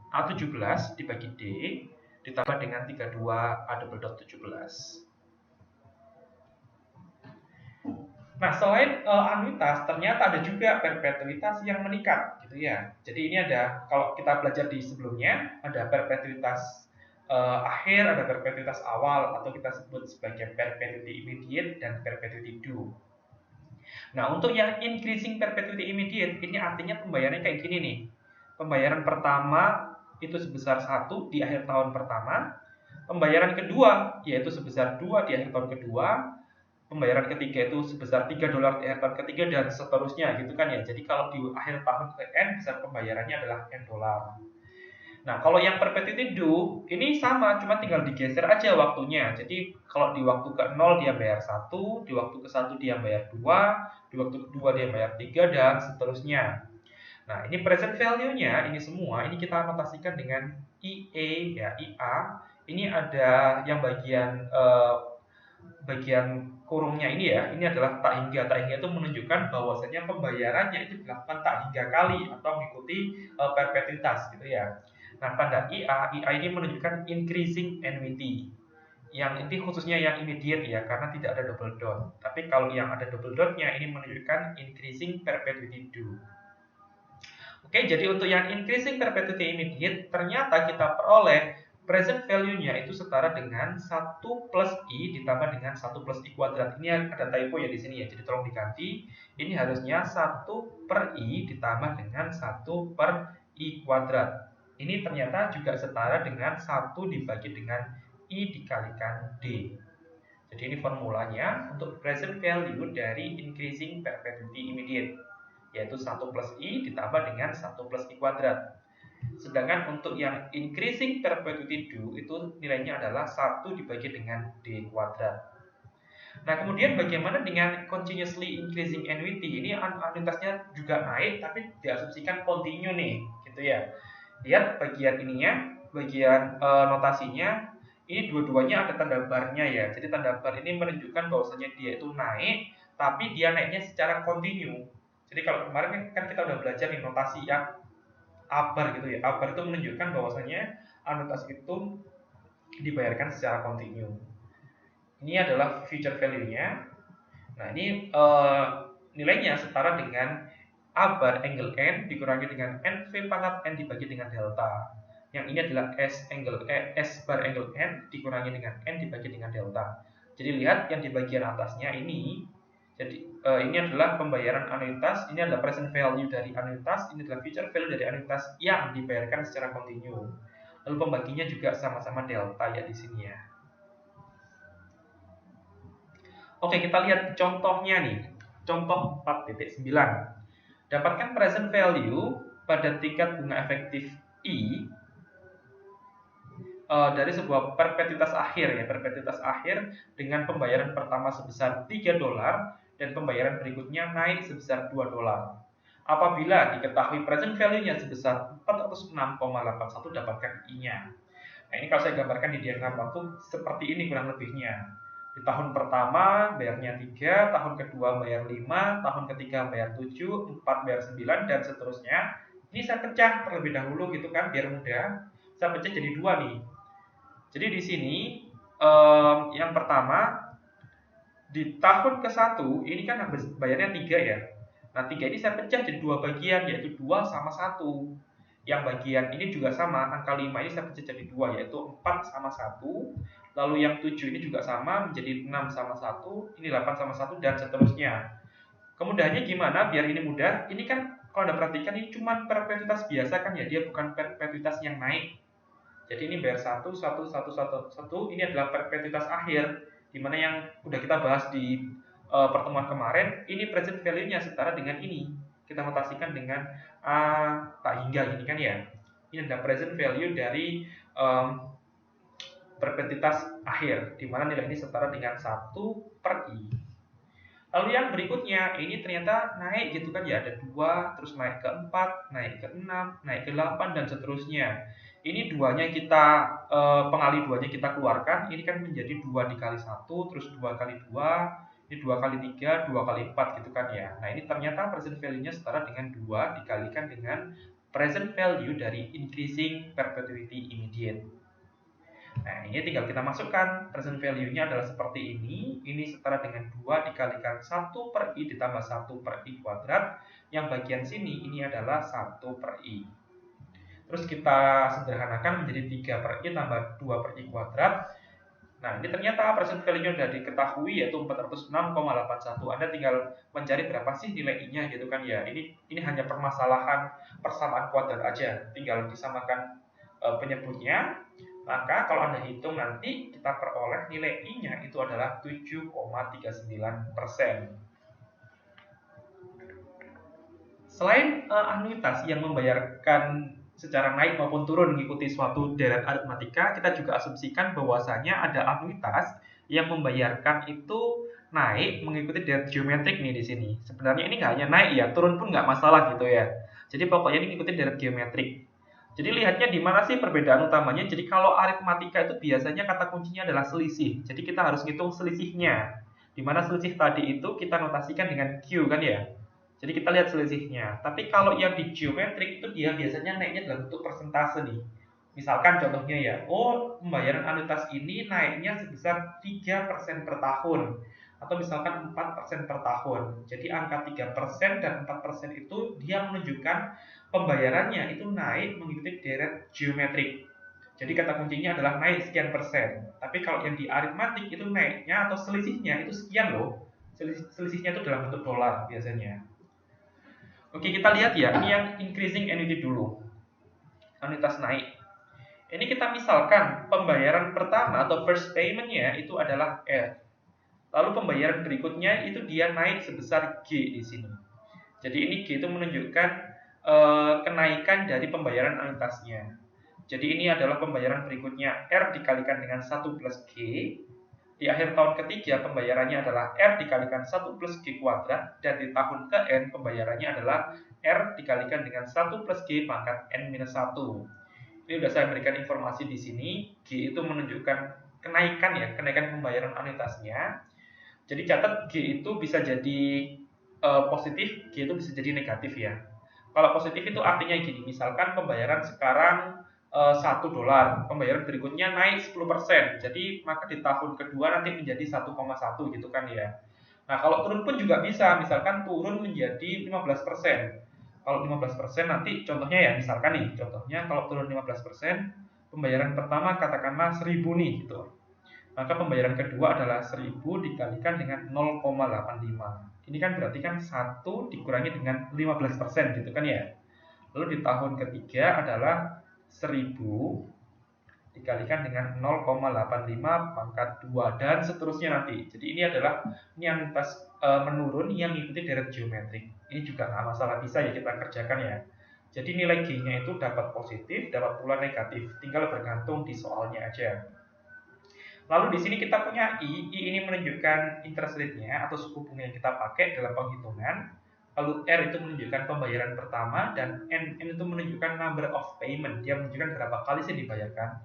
A17 dibagi D ditambah dengan 32 A double dot 17. Nah, selain anuitas, ternyata ada juga perpetuitas yang meningkat, gitu ya. Jadi ini ada, kalau kita belajar di sebelumnya, ada perpetuitas akhir, ada perpetuitas awal, atau kita sebut sebagai perpetuity immediate dan perpetuity due. Nah, untuk yang increasing perpetuity immediate, ini artinya pembayarannya kayak gini nih. Pembayaran pertama itu sebesar 1 di akhir tahun pertama, pembayaran kedua yaitu sebesar 2 di akhir tahun kedua, pembayaran ketiga itu sebesar $3 di akhir tahun ketiga, dan seterusnya gitu kan ya. Jadi kalau di akhir tahun ke N, besar pembayarannya adalah N dolar. Nah, kalau yang perpetuity due ini sama, cuma tinggal digeser aja waktunya. Jadi kalau di waktu ke 0 dia bayar 1, di waktu ke 1 dia bayar 2, di waktu kedua dia bayar 3, dan seterusnya. Nah, ini present value-nya, ini semua, ini kita anotasikan dengan IA, ya, IA. Ini ada yang bagian kurungnya ini ya, ini adalah tak hingga. Tak hingga itu menunjukkan bahwasanya pembayarannya itu dilakukan tak hingga kali atau mengikuti perpetuitas gitu ya. Nah, tanda IA ini menunjukkan increasing annuity. Yang ini khususnya yang immediate ya, karena tidak ada double dot. Tapi kalau yang ada double dotnya ini menunjukkan increasing perpetuity due. Oke, jadi untuk yang increasing perpetuity immediate, ternyata kita peroleh present value-nya itu setara dengan 1 plus I ditambah dengan 1 plus I kuadrat. Ini ada typo ya di sini ya, jadi tolong diganti. Ini harusnya 1 per I ditambah dengan 1 per I kuadrat. Ini ternyata juga setara dengan 1 dibagi dengan I dikalikan D. Jadi ini formulanya untuk present value dari increasing perpetuity immediate, yaitu 1 plus I ditambah dengan 1 plus I kuadrat. Sedangkan untuk yang increasing perpetuity due itu nilainya adalah 1 dibagi dengan D kuadrat. Nah, kemudian bagaimana dengan continuously increasing annuity? Ini anuitasnya juga naik, tapi diasumsikan continue nih, gitu ya. Lihat bagian ininya, bagian notasinya, ini dua-duanya ada tanda barnya ya. Jadi tanda bar ini menunjukkan bahwasanya dia itu naik, tapi dia naiknya secara kontinu. Jadi kalau kemarin kan kita udah belajar nih notasi yang abar gitu ya. Abar itu menunjukkan bahwasanya anuitas itu dibayarkan secara kontinu. Ini adalah future value-nya. Nah, ini nilainya setara dengan A bar angle N dikurangi dengan NV pangkat N dibagi dengan delta. Yang ini adalah S bar angle N dikurangi dengan N dibagi dengan delta. Jadi lihat yang di bagian atasnya ini. Jadi ini adalah pembayaran anuitas, ini adalah present value dari anuitas, ini adalah future value dari anuitas yang dibayarkan secara kontinu. Lalu pembaginya juga sama-sama delta ya di sini ya. Oke, kita lihat contohnya nih. Contoh 4.9. Dapatkan present value pada tingkat bunga efektif I dari sebuah perpetuitas akhir ya, perpetuitas akhir dengan pembayaran pertama sebesar $3 dan pembayaran berikutnya naik sebesar $2. Apabila diketahui present value-nya sebesar 406,81, dapatkan I-nya. Nah, ini kalau saya gambarkan di diagram waktu seperti ini kurang lebihnya. Di tahun pertama bayarnya 3, tahun kedua bayar 5, tahun ketiga bayar 7, 4 bayar 9, dan seterusnya. Ini saya pecah terlebih dahulu gitu kan, biar mudah. Saya pecah jadi 2 nih. Jadi di sini yang pertama di tahun ke-1 ini kan bayarnya 3 ya. Nah, 3 ini saya pecah jadi 2 bagian, yaitu 2 sama 1. Yang bagian ini juga sama, angka 5 ini saya pecah jadi 2, yaitu 4 sama 1. Lalu yang 7 ini juga sama, menjadi 6 sama 1, ini 8 sama 1, dan seterusnya. Kemudahannya gimana biar ini mudah? Ini kan kalau Anda perhatikan ini cuma perpetuitas biasa kan ya, dia bukan perpetuitas yang naik. Jadi ini bayar 1, 1, 1, 1, 1, ini adalah perpetuitas akhir, dimana yang udah kita bahas di pertemuan kemarin, ini present value-nya setara dengan ini. Kita notasikan dengan A tak hingga ini kan ya. Ini adalah present value dari perpetuitas akhir, dimana nilai ini setara dengan 1 per I. Lalu yang berikutnya, ini ternyata naik gitu kan ya, ada 2, terus naik ke 4, naik ke 6, naik ke 8, dan seterusnya. Ini duanya kita, pengali duanya kita keluarkan, ini kan menjadi 2 dikali 1, terus 2 kali 2, ini 2 kali 3, 2 kali 4 gitu kan ya. Nah, ini ternyata present value-nya setara dengan 2 dikalikan dengan present value dari increasing perpetuity immediate. Nah, ini tinggal kita masukkan. Present value-nya adalah seperti ini. Ini setara dengan 2 dikalikan 1 per I ditambah 1 per I kuadrat. Yang bagian sini ini adalah 1 per I. Terus kita sederhanakan menjadi 3 per I tambah 2 per I kuadrat. Nah, ini ternyata present value-nya sudah diketahui, yaitu 406,81. Anda tinggal mencari berapa sih nilai I-nya gitu kan ya. Ini hanya permasalahan persamaan kuadrat aja. Tinggal disamakan penyebutnya. Maka kalau Anda hitung nanti kita peroleh nilai I-nya itu adalah 7,39%. Selain anuitas yang membayarkan secara naik maupun turun mengikuti suatu deret aritmatika, kita juga asumsikan bahwasanya ada anuitas yang membayarkan itu naik mengikuti deret geometrik nih di sini. Sebenarnya ini nggak hanya naik ya, turun pun nggak masalah gitu ya. Jadi pokoknya ini mengikuti deret geometrik. Jadi lihatnya di mana sih perbedaan utamanya? Jadi kalau aritmatika itu biasanya kata kuncinya adalah selisih. Jadi kita harus ngitung selisihnya. Di mana selisih tadi itu kita notasikan dengan Q kan ya. Jadi kita lihat selisihnya. Tapi kalau yang di geometrik itu dia biasanya naiknya dalam bentuk persentase nih. Misalkan contohnya ya, pembayaran anuitas ini naiknya sebesar 3% per tahun. Atau misalkan 4% per tahun. Jadi angka 3% dan 4% itu dia menunjukkan pembayarannya itu naik mengikuti deret geometrik. Jadi kata kuncinya adalah naik sekian persen. Tapi kalau yang di aritmatik itu naiknya atau selisihnya itu sekian loh. Selisihnya itu dalam bentuk dolar biasanya. Oke, kita lihat ya, ini yang increasing annuity dulu. Anuitas naik. Ini kita misalkan pembayaran pertama atau first payment-nya itu adalah R. Lalu pembayaran berikutnya itu dia naik sebesar G di sini. Jadi ini G itu menunjukkan kenaikan dari pembayaran anuitasnya. Jadi ini adalah pembayaran berikutnya R dikalikan dengan 1 plus G. Di akhir tahun ketiga pembayarannya adalah R dikalikan 1 plus G kuadrat. Dan di tahun ke-N pembayarannya adalah R dikalikan dengan 1 plus G pangkat N minus 1. Ini sudah saya berikan informasi di sini. G itu menunjukkan kenaikan ya, kenaikan pembayaran anuitasnya. Jadi catat G itu bisa jadi positif, G itu bisa jadi negatif ya. Kalau positif itu artinya gini, misalkan pembayaran sekarang $1, pembayaran berikutnya naik 10%, jadi maka di tahun kedua nanti menjadi 1,1 gitu kan ya. Nah kalau turun pun juga bisa, misalkan turun menjadi 15%. Kalau 15% nanti contohnya ya, misalkan nih contohnya kalau turun 15%, pembayaran pertama katakanlah 1000 nih gitu. Maka pembayaran kedua adalah 1000 dikalikan dengan 0,85. Ini kan berarti kan 1 dikurangi dengan 15% gitu kan ya. Lalu di tahun ketiga adalah 1000 dikalikan dengan 0,85 pangkat 2 dan seterusnya nanti. Jadi ini adalah anuitas menurun yang mengikuti deret geometrik. Ini juga nggak masalah, bisa ya kita kerjakan ya. Jadi nilai G-nya itu dapat positif, dapat pula negatif, tinggal bergantung di soalnya aja. Lalu di sini kita punya I ini menunjukkan interest rate-nya atau suku bunga yang kita pakai dalam penghitungan. Lalu R itu menunjukkan pembayaran pertama dan N itu menunjukkan number of payment, dia menunjukkan berapa kali sih dibayarkan.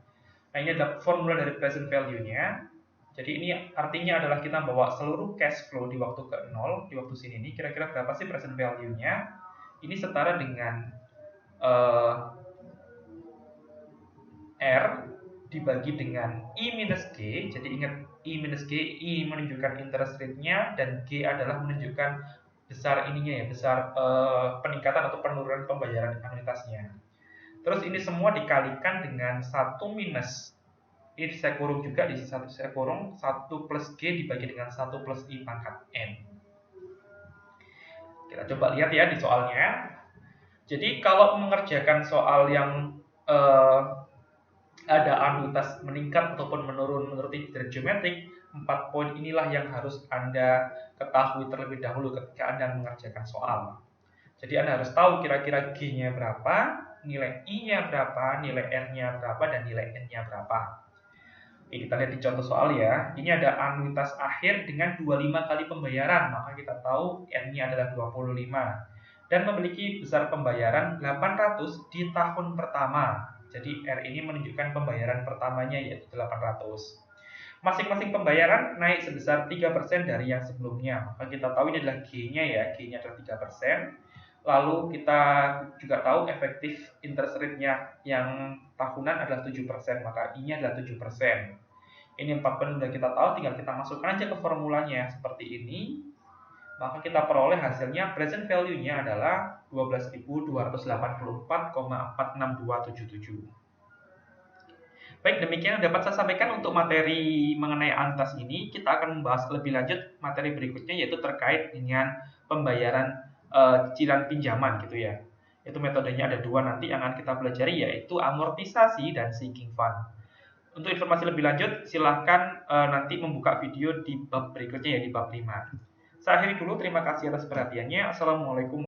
Nah ini adalah formula dari present value-nya. Jadi ini artinya adalah kita bawa seluruh cash flow di waktu ke-0, di waktu sini ini kira-kira berapa sih present value-nya. Ini setara dengan R dibagi dengan I minus G. Jadi ingat I minus G, I menunjukkan interest rate-nya dan G adalah menunjukkan besar ininya ya, besar peningkatan atau penurunan pembayaran anuitasnya. Terus ini semua dikalikan dengan 1 minus, ini saya kurung juga di satu, saya kurung 1 plus G dibagi dengan 1 plus I pangkat N. Kita coba lihat ya di soalnya. Jadi kalau mengerjakan soal yang ada anuitas meningkat ataupun menurun menurut deret geometrik, 4 poin inilah yang harus Anda ketahui terlebih dahulu ketika Anda mengerjakan soal. Jadi Anda harus tahu kira-kira G-nya berapa, nilai I-nya berapa, nilai R-nya berapa, dan nilai N-nya berapa. Oke, kita lihat di contoh soal ya. Ini ada anuitas akhir dengan 25 kali pembayaran, maka kita tahu N-nya adalah 25. Dan memiliki besar pembayaran 800 di tahun pertama. Jadi R ini menunjukkan pembayaran pertamanya yaitu 800. Masing-masing pembayaran naik sebesar 3% dari yang sebelumnya. Maka kita tahu ini adalah G-nya ya, G-nya adalah 3%. Lalu kita juga tahu efektif interest rate-nya yang tahunan adalah 7%, maka I-nya adalah 7%. Ini 4 poin sudah kita tahu, tinggal kita masukkan aja ke formulanya seperti ini. Maka kita peroleh hasilnya present value-nya adalah 12.284,46277. Baik, demikian yang dapat saya sampaikan untuk materi mengenai antas ini. Kita akan membahas lebih lanjut materi berikutnya, yaitu terkait dengan pembayaran cicilan pinjaman gitu ya. Itu metodenya ada dua nanti yang akan kita pelajari, yaitu amortisasi dan sinking fund. Untuk informasi lebih lanjut, silahkan nanti membuka video di bab berikutnya ya, di bab 5. Saya akhiri dulu, terima kasih atas perhatiannya. Assalamualaikum.